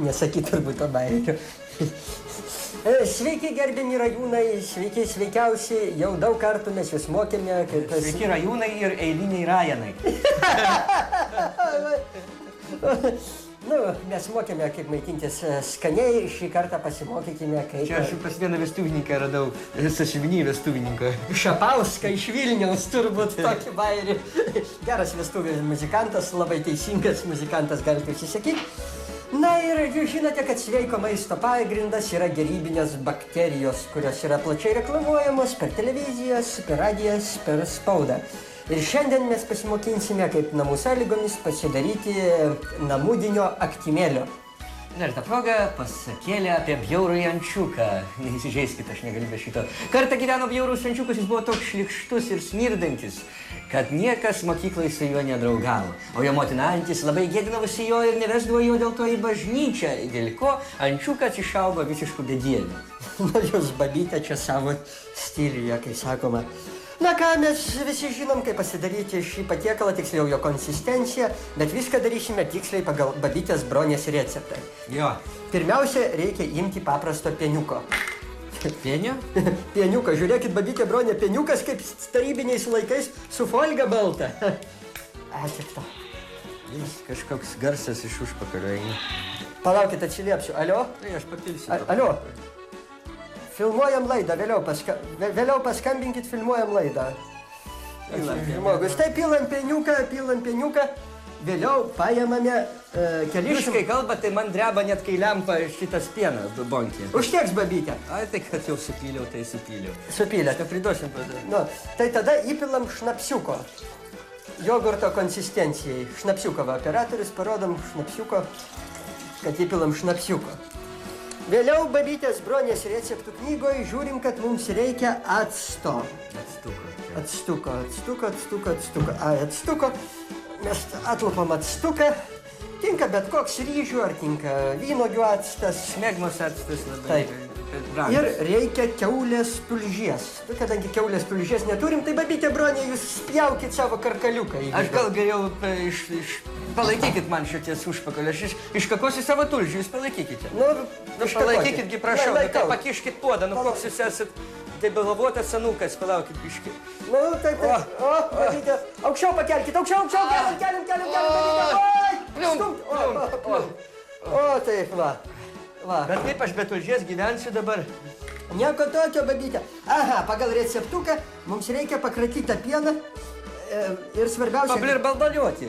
Nesakyt turbūt to bairių. Sveiki, gerbiami rajūnai, sveiki, sveikiausi, jau daug kartų mes jūs mokėme, kaip... Sveiki rajūnai ir eiliniai rajanai. Nu, mes mokėme, kaip maitintis skaniai, šį kartą pasimokykime, kaip... Čia aš pas vieną vestuvininką radau, sąsiuvinį vestuvininką. Šapauską iš Vilniaus, turbūt tokį bairį. Geras vestuvės muzikantas, labai teisingas muzikantas, galite užsisakyti. Na ir jūs žinote, kad sveiko maisto pagrindas yra gerybinės bakterijos, kurios yra plačiai reklamuojamos per televizijas, per radijas, per spaudą. Ir šiandien mes pasimokinsime, kaip namų sąlygomis pasidaryti namudinio aktimėlio. Dar tą progą pasakėlė apie bjaurųjį ančiuką. Neįsižeiskit, aš negaliu be šito. Kartą gyveno bjaurus ančiukas, jis buvo toks šlykštus ir smirdantis, kad niekas mokyklai su juo nedraugavo. O jo motina antis labai gėdinavosi jo ir nevesdavo jo dėl to į bažnyčią, dėl ko ančiukas išaugo visiškų bedievių. Na, jūs babytė čia savo stiliuje, kai sakoma. Na ką, mes visi žinom, kaip pasidaryti šį patiekalą, tiksliau jo konsistenciją, bet viską darysime tiksliai pagal babytės Bronės receptą. Jo. Pirmiausia, reikia imti paprasto pieniuko. Pienio? Pieniuką, žiūrėkit, babytė Bronė, pieniukas kaip tarybiniais laikais su folga balta. Tik to. Jis kažkoks garsas iš užpakalio eina. Palaukit, atsiliepsiu. Alio? Tai aš papilsiu. Alio? Filmuojam laidą, vėliau paskambinkit, filmuojam laidą. Žmogus, tai pilam pieniuką, vėliau paėmame kelius... Jūs, kai kalba, tai man dreba net kai lempa šitas pienas, dubonkė. Užteks, babytė. Ai, tai kad jau supyliau, tai supyliau. Supylėt. Ką priduosim pada? Nu, tai tada įpilam šnapsiuko. Jogurto konsistencijai. Šnapsiuko, va, operatorius parodom šnapsiuko, kad įpilam šnapsiuko. Vėliau babytės Bronės receptų knygoje žiūrim, kad mums reikia acto. Actuko. Mes atlupam actuką. Tinka bet koks ryžių, ar tinka vynuogių actas. Smegmos actas labai. Taip. Ir reikia kiaulės tulžies. Kadangi kiaulės tulžies neturim, tai babytė Bronė, jūs spjaukit savo karkaliuką. Aš gal geriau palaikykit man šities užpakalį. Aš iškakosiu savo tulžį, jūs palaikykite. Nu, palaikykitgi, prašau, tai pakiškit puodą, nu koks jūs esat, tai begalvotas senukas, palaukit biškį. Nu, taip. O, babytė, aukščiau pakelkit, aukščiau, keliam. O, taip, va. Bet kaip aš be tulžies gyvensiu dabar? Nieko tokio, babytė. Aha, pagal receptuką mums reikia pakratyti tą pieną ir svarbiausia... Pabliurbaliuoti.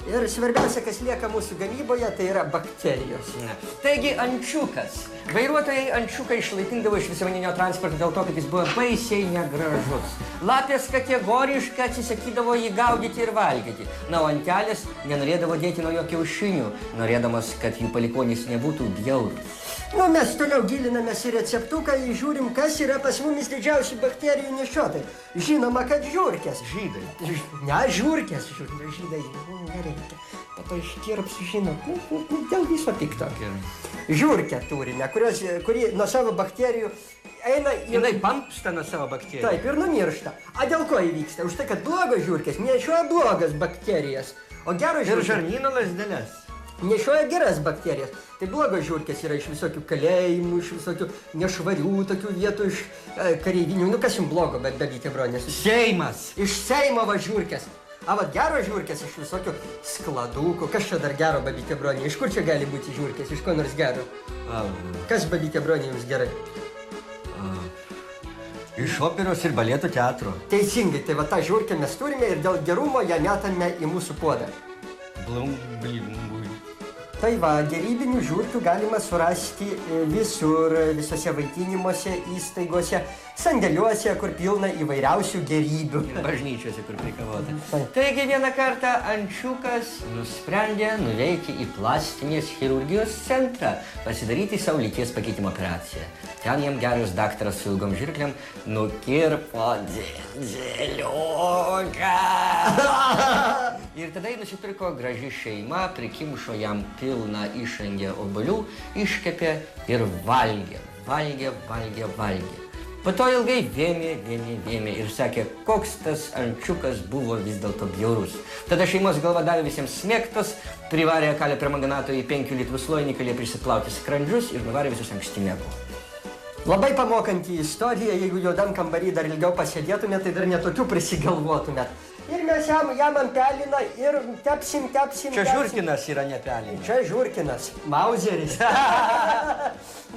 Ir svarbiausia, kas lieka mūsų gamyboje, tai yra bakterijos. Taigi ančiukas. Vairuotojai ančiuką išlaipindavo iš visuomeninio transporto dėl to, kad jis buvo baisiai negražus. Lapės kategoriškai atsisakydavo jį gaudyti ir valgyti. Na, o antelės nenorėdavo dėti nuo jo kiaušinių, norėdamas, kad jų palikuonys nebūtų bjaurūs. Nu, mes toliau gilinamės į receptuką ir žiūrim, kas yra pas mumis didžiausi bakterijų nešiotojai. Žinoma, kad žiurkės. Žydai. Ne, žiurkės. Žydai. Nereikia. Po to iškirpsiu, žinot. Dėl viso pikto. Žiurkę turime, kuri nuo savo bakterijų eina ir... Jinai pampsta nuo savo bakterijų. Taip, ir numiršta. A dėl ko įvyksta? Už tai, kad blogos žiurkės nešioja blogas bakterijas. O geros žiurkės... Ir žarnyno lazdeles. Nešioja geras bakterijas. Tai blogos žiurkės yra iš visokių kalėjimų, iš visokių nešvarių tokių vietų, iš kareivinių. Nu, kas jums blogo, bet babytė Bronės? Seimas. Iš Seimo va žiurkės. A, vat geros žiurkės iš visokių skladukų. Kas čia dar gero, babytė Bronė? Iš kur čia gali būti žiurkės? Iš ko nors gero? Kas, babytė Bronė, jums gerai? Iš operos ir baleto teatro. Teisingai, tai va tą žiurkę mes turime ir dėl gerumo ją metame į mūsų puodą. Tai va, gerybinių žiurkių galima surasti visur, visose vaitinimuose, įstaigose, sandėliuose, kur pilna įvairiausių gerybių. Ir bažnyčiose, kur prikavota. Taigi vieną kartą ančiukas nusprendė nuveikti į plastinės chirurgijos centrą, pasidaryti savo lyties pakeitimo operaciją. Ten jam geras daktaras su ilgom žirklėm nukirpo dėliuką. Ir tada jį nusipirko graži šeima, prikimšo jam pilną išrengę obuolių, iškepė ir valgė. Po to ilgai vėmė ir sakė, koks tas ančiukas buvo vis dėlto bjaurus. Tada šeimos galva davė visiems smėktos, privarė kalio permanganato į 5 litrų sloinį, galėjo prisiplauti skrandžius ir nuvarė visus anksti miego. Labai pamokanti istorija, jeigu juodam kambarį dar ilgiau pasėdėtumėt, tai dar netokių prisigalvotumėt. Ir mes jam ant pelino ir tepsim. Čia žiurkinas yra ne pelinas. Čia žiurkinas, mauzeris.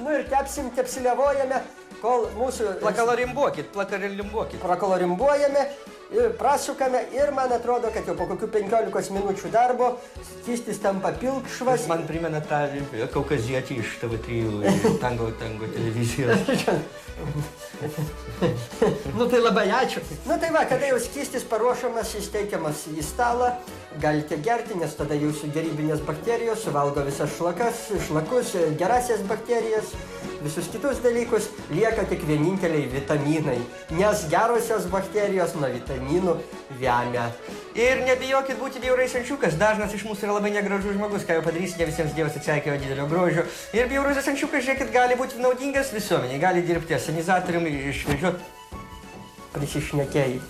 Nu ir tepsiliavojame, kol mūsų... Plakalarimbuokit. Prakalarimbuojame, prasukame ir man atrodo, kad jau po kokių 15 minučių darbo skystis tampa pilkšvas. Man primena tą kaukazietį iš TV3 tango televizijos. Nu tai labai ačiū. Nu tai va, kada jau skystis paruošamas, įsteikiamas į stalą, galite gerti, nes tada jūsų gerybinės bakterijos suvalgo visas šlakus, gerasias bakterijas, visus kitus dalykus, lieka tik vieninteliai vitaminai, nes gerosios bakterijos nuo vitaminų vemia. Ir nebijokit būti bjaurais ančiukas, dažnas iš mūsų yra labai negražus žmogus, ką jau padarysite, visiems Dievas atsiakėjo didelio grožio. Ir bjaurasis ančiukas, žiūrėkit, gali būti naudingas visuomeniai, gali dirbti asenizatoriumi, išvežioti. Prisišnekėjai.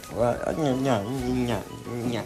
Ne.